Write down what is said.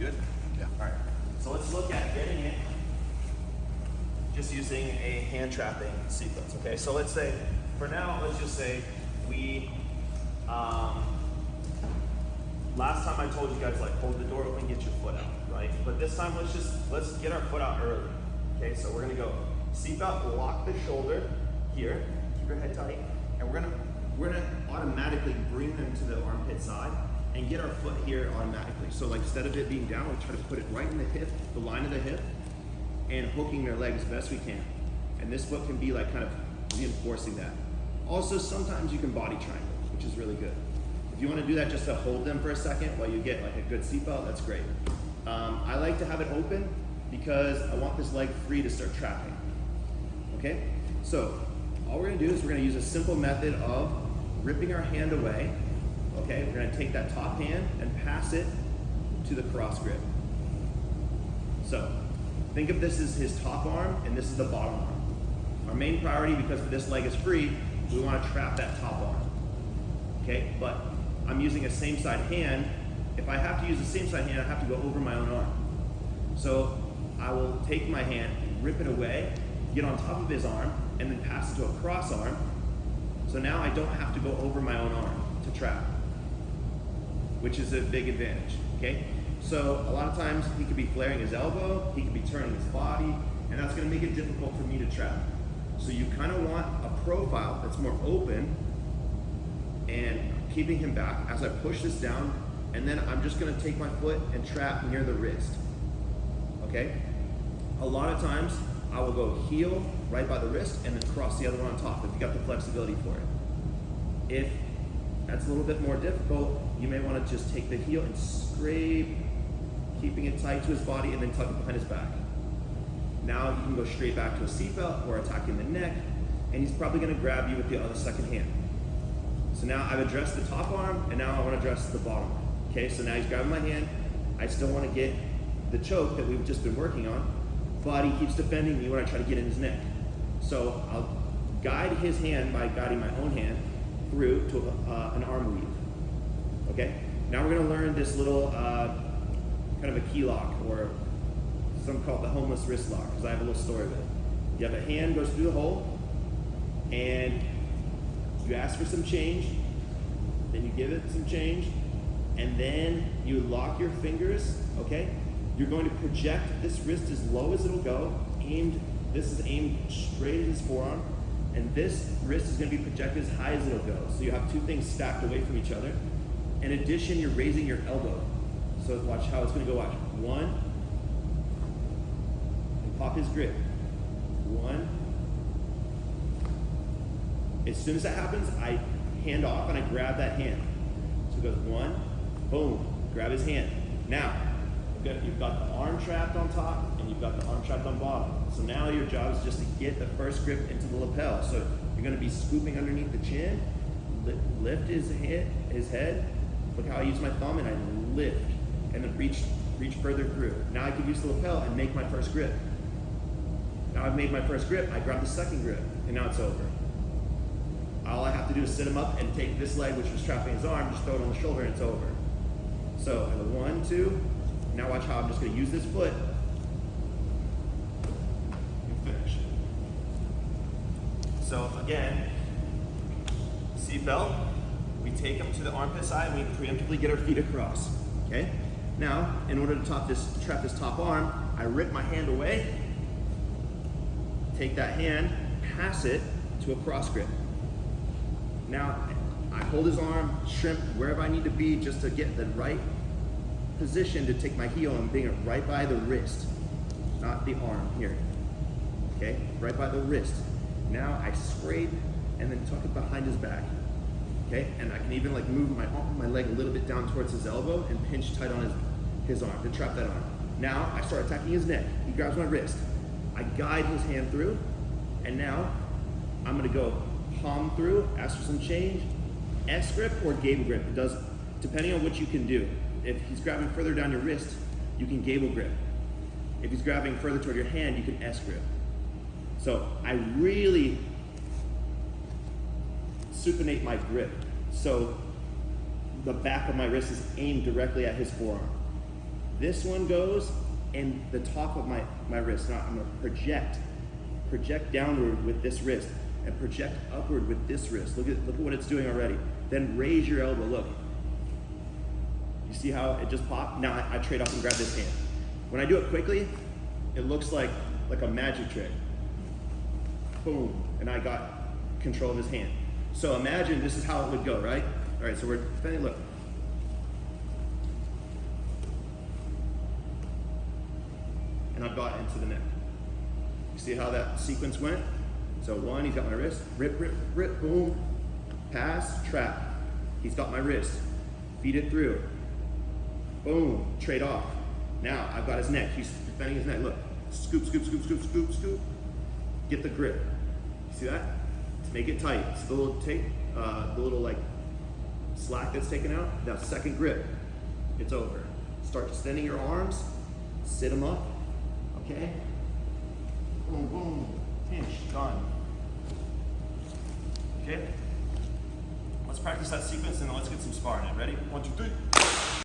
good? Yeah. All right. So let's look at getting it just using a hand trapping sequence. Okay. So let's say, for now, let's just say we. Last time I told you guys, like, hold the door open, get your foot out, right? But this time, let's get our foot out early. Okay. So we're gonna go seatbelt, lock the shoulder here, keep your head tight, and we're gonna automatically bring them to the armpit side and get our foot here automatically. So like instead of it being down, we'll try to put it right in the hip, the line of the hip, and hooking their leg as best we can. And this foot can be like kind of reinforcing that. Also, sometimes you can body triangle, which is really good. If you want to do that just to hold them for a second while you get like a good seatbelt, that's great. I like to have it open because I want this leg free to start trapping. Okay, so all we're gonna do is we're gonna use a simple method of ripping our hand away. Okay, we're gonna take that top hand and pass it to the cross grip. So think of this as his top arm and this is the bottom arm. Our main priority, because this leg is free, we wanna trap that top arm. Okay, but I'm using a same side hand. If I have to use the same side hand, I have to go over my own arm. So I will take my hand, rip it away, get on top of his arm, and then pass it to a cross arm. So now I don't have to go over my own arm to trap, which is a big advantage, okay? So a lot of times he could be flaring his elbow, he could be turning his body, and that's gonna make it difficult for me to trap. So you kind of want a profile that's more open and keeping him back as I push this down, and then I'm just gonna take my foot and trap near the wrist, okay? A lot of times I will go heel right by the wrist and then cross the other one on top if you got the flexibility for it. If that's a little bit more difficult, you may want to just take the heel and scrape, keeping it tight to his body and then tuck it behind his back. Now you can go straight back to a seatbelt or attacking the neck, and he's probably going to grab you with the other second hand. So now I've addressed the top arm, and now I want to address the bottom arm. Okay, so now he's grabbing my hand. I still want to get the choke that we've just been working on, but he keeps defending me when I try to get in his neck. So I'll guide his hand by guiding my own hand through to an arm weave. Okay, now we're going to learn this little kind of a key lock, or some call it the homeless wrist lock, because I have a little story with it. You have a hand goes through the hole, and you ask for some change, then you give it some change, and then you lock your fingers, okay? You're going to project this wrist as low as it'll go, this is aimed straight at his forearm, and this wrist is going to be projected as high as it'll go. So you have two things stacked away from each other. In addition, you're raising your elbow. So watch how it's going to go. Watch. One, and pop his grip. One. As soon as that happens, I hand off and I grab that hand. So it goes one, boom, grab his hand. Now, you've got the arm trapped on top and you've got the arm trapped on bottom. So now your job is just to get the first grip into the lapel. So you're going to be scooping underneath the chin, lift his head. Look how I use my thumb and I lift and then reach further through. Now I can use the lapel and make my first grip. Now I've made my first grip, I grab the second grip, and now it's over. All I have to do is sit him up and take this leg, which was trapping his arm, just throw it on the shoulder, and it's over. So I go 1, 2. Now watch how I'm just going to use this foot and finish. So again, seatbelt, we take him to the armpit side, and we preemptively get our feet across. Okay? Now, in order to trap this top arm, I rip my hand away, take that hand, pass it to a cross grip. Now, I hold his arm, shrimp wherever I need to be just to get the right position to take my heel and bring it right by the wrist, not the arm here. Okay, right by the wrist. Now I scrape and then tuck it behind his back. Okay, and I can even like move my leg a little bit down towards his elbow and pinch tight on his arm to trap that arm. Now I start attacking his neck. He grabs my wrist. I guide his hand through, and now I'm gonna go palm through, ask for some change, S grip or gable grip. It does, depending on what you can do. If he's grabbing further down your wrist, you can gable grip. If he's grabbing further toward your hand, you can S grip. So I really supinate my grip. So the back of my wrist is aimed directly at his forearm. this one goes in the top of my wrist. Now I'm gonna project downward with this wrist and project upward with this wrist. Look at what it's doing already. Then raise your elbow, look. You see how it just popped? Now I trade off and grab this hand. When I do it quickly, it looks like a magic trick. Boom, and I got control of his hand. So imagine this is how it would go, right? All right, so we're defending, look. And I've got into the neck. You see how that sequence went? So one, he's got my wrist, rip, rip, rip, boom, pass, trap. He's got my wrist, feed it through, boom, trade off. Now I've got his neck, he's defending his neck, look, scoop, scoop, scoop, scoop, scoop, scoop, get the grip. You see that? To make it tight, see the little tape, the little like slack that's taken out? That second grip, it's over. Start extending your arms, sit them up, okay? Boom, boom, pinch, done. Okay? Let's practice that sequence and then let's get some sparring in. Ready? 1, 2, 3.